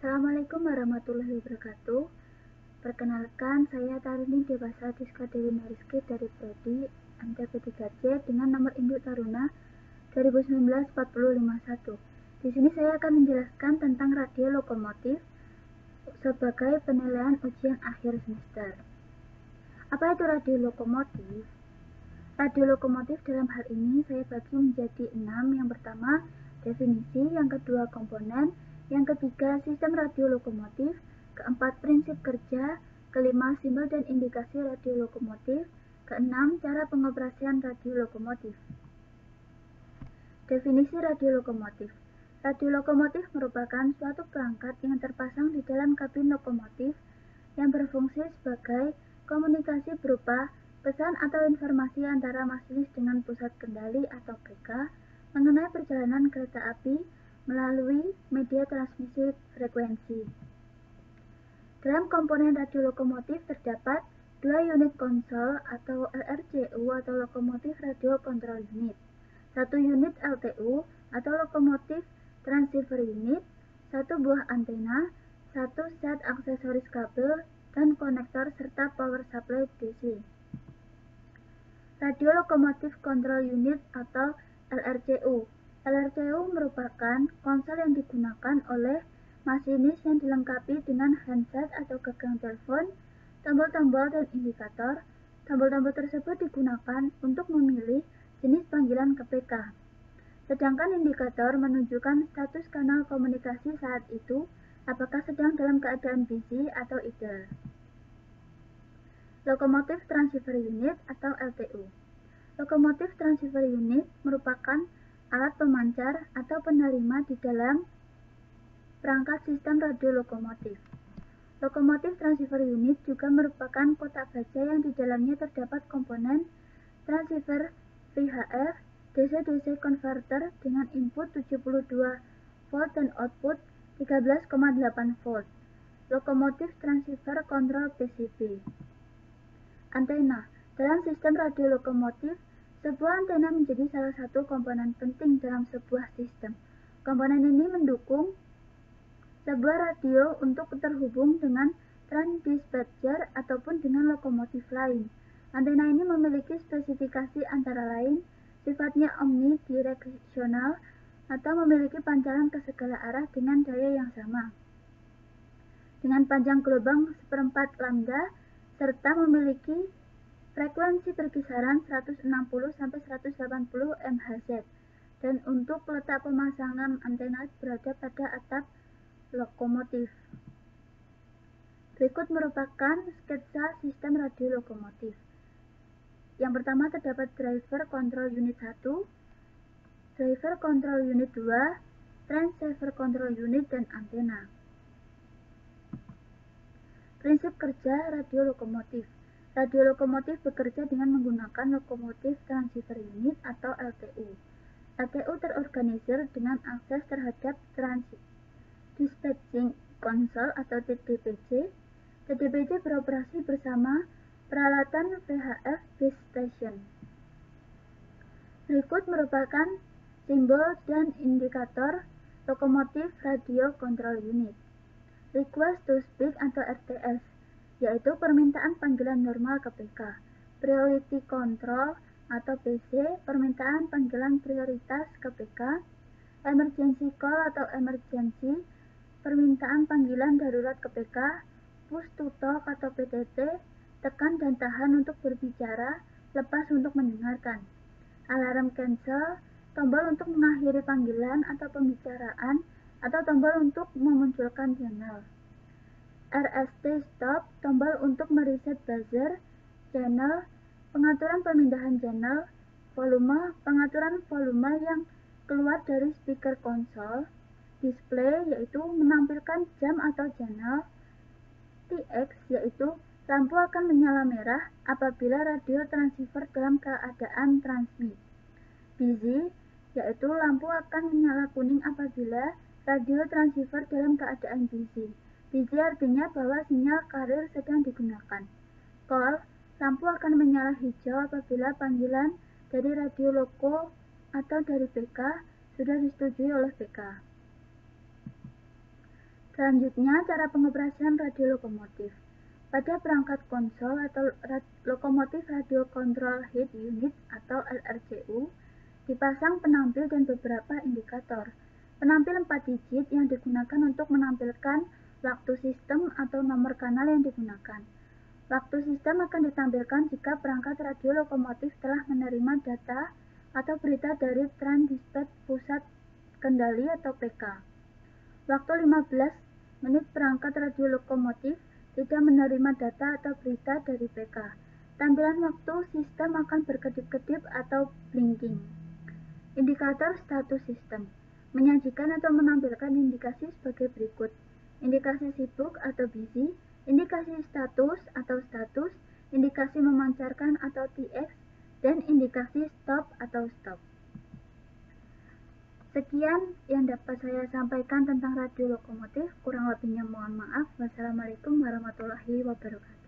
Assalamualaikum warahmatullahi wabarakatuh. Perkenalkan, saya Tarini Dewasa Diska Dewi Mariski dari Prodi MTP3C dengan nomor induk Taruna 2019-4051. Di sini saya akan menjelaskan tentang radio lokomotif sebagai penilaian ujian akhir semester. Apa itu radio lokomotif? Radio lokomotif dalam hal ini saya bagi menjadi 6. Yang pertama, definisi. Yang kedua, komponen. Yang ketiga, sistem radio lokomotif. Keempat, prinsip kerja. Kelima, simbol dan indikasi radio lokomotif. Keenam, cara pengoperasian radio lokomotif. Definisi radio lokomotif. Radio lokomotif merupakan suatu perangkat yang terpasang di dalam kabin lokomotif yang berfungsi sebagai komunikasi berupa pesan atau informasi antara masinis dengan pusat kendali atau PK mengenai perjalanan kereta api melalui media transmisi frekuensi. Dalam komponen radio lokomotif terdapat 2 unit konsol atau LRCU atau lokomotif radio control unit, 1 unit LTU atau lokomotif transceiver unit, 1 buah antena, 1 set aksesoris kabel dan konektor serta power supply DC. Radio Lokomotif Control Unit atau LRCU. LRCU merupakan konsol yang digunakan oleh masinis yang dilengkapi dengan handset atau gagang telepon, tombol-tombol dan indikator. Tombol-tombol tersebut digunakan untuk memilih jenis panggilan ke PK. Sedangkan indikator menunjukkan status kanal komunikasi saat itu, apakah sedang dalam keadaan busy atau idle. Lokomotif Transceiver Unit atau LTU. Lokomotif Transceiver Unit merupakan alat pemancar atau penerima di dalam perangkat sistem radio lokomotif. Lokomotif Transceiver Unit juga merupakan kotak baja yang di dalamnya terdapat komponen transceiver VHF, DC-DC converter dengan input 72 volt dan output 13,8 volt. Lokomotif Transceiver Control PCB. Antena. Dalam sistem radio lokomotif, sebuah antena menjadi salah satu komponen penting dalam sebuah sistem. Komponen ini mendukung sebuah radio untuk terhubung dengan transdispatcher ataupun dengan lokomotif lain. Antena ini memiliki spesifikasi antara lain sifatnya omnidireksional atau memiliki pancaran ke segala arah dengan daya yang sama, dengan panjang gelombang 1/4 lambda, serta memiliki frekuensi berkisaran 160-180 MHz, dan untuk letak pemasangan antena berada pada atap lokomotif. Berikut merupakan sketsa sistem radio lokomotif. Yang pertama terdapat driver control unit 1, driver control unit 2, transceiver control unit, dan antena. Prinsip kerja radio lokomotif. Radio lokomotif bekerja dengan menggunakan lokomotif transceiver unit atau LTU. LTU terorganisir dengan akses terhadap dispatching console atau TDPC. TDPC beroperasi bersama peralatan VHF base station. Berikut merupakan simbol dan indikator lokomotif radio control unit. Request to speak atau RTS, yaitu permintaan panggilan normal ke PK. Priority control atau PC, permintaan panggilan prioritas ke PK. Emergency call atau emergency, permintaan panggilan darurat ke PK. Push to talk atau PTT, tekan dan tahan untuk berbicara, lepas untuk mendengarkan. Alarm cancel, tombol untuk mengakhiri panggilan atau pembicaraan, atau tombol untuk memunculkan channel. RST stop, tombol untuk mereset buzzer, channel, pengaturan pemindahan channel, volume, pengaturan volume yang keluar dari speaker konsol, display yaitu menampilkan jam atau channel, TX yaitu lampu akan menyala merah apabila radio transceiver dalam keadaan transmit, busy yaitu lampu akan menyala kuning apabila radio transceiver dalam keadaan busy. Busy artinya bahwa sinyal carrier sedang digunakan. Call, lampu akan menyala hijau apabila panggilan dari radio loko atau dari PK sudah disetujui oleh PK. Selanjutnya, cara pengoperasian radio lokomotif. Pada perangkat konsol atau lokomotif radio control head unit atau LRCU, dipasang penampil dan beberapa indikator. Penampil 4 digit yang digunakan untuk menampilkan waktu sistem atau nomor kanal yang digunakan. Waktu sistem akan ditampilkan jika perangkat radio lokomotif telah menerima data atau berita dari Train Dispatch Pusat Kendali atau PK. Waktu 15 menit perangkat radio lokomotif tidak menerima data atau berita dari PK. Tampilan waktu sistem akan berkedip-kedip atau blinking. Indikator status sistem menyajikan atau menampilkan indikasi sebagai berikut: indikasi sibuk atau busy, indikasi status atau status, indikasi memancarkan atau TX, dan indikasi stop atau stop. Sekian yang dapat saya sampaikan tentang radio lokomotif. Kurang lebihnya mohon maaf. Wassalamualaikum warahmatullahi wabarakatuh.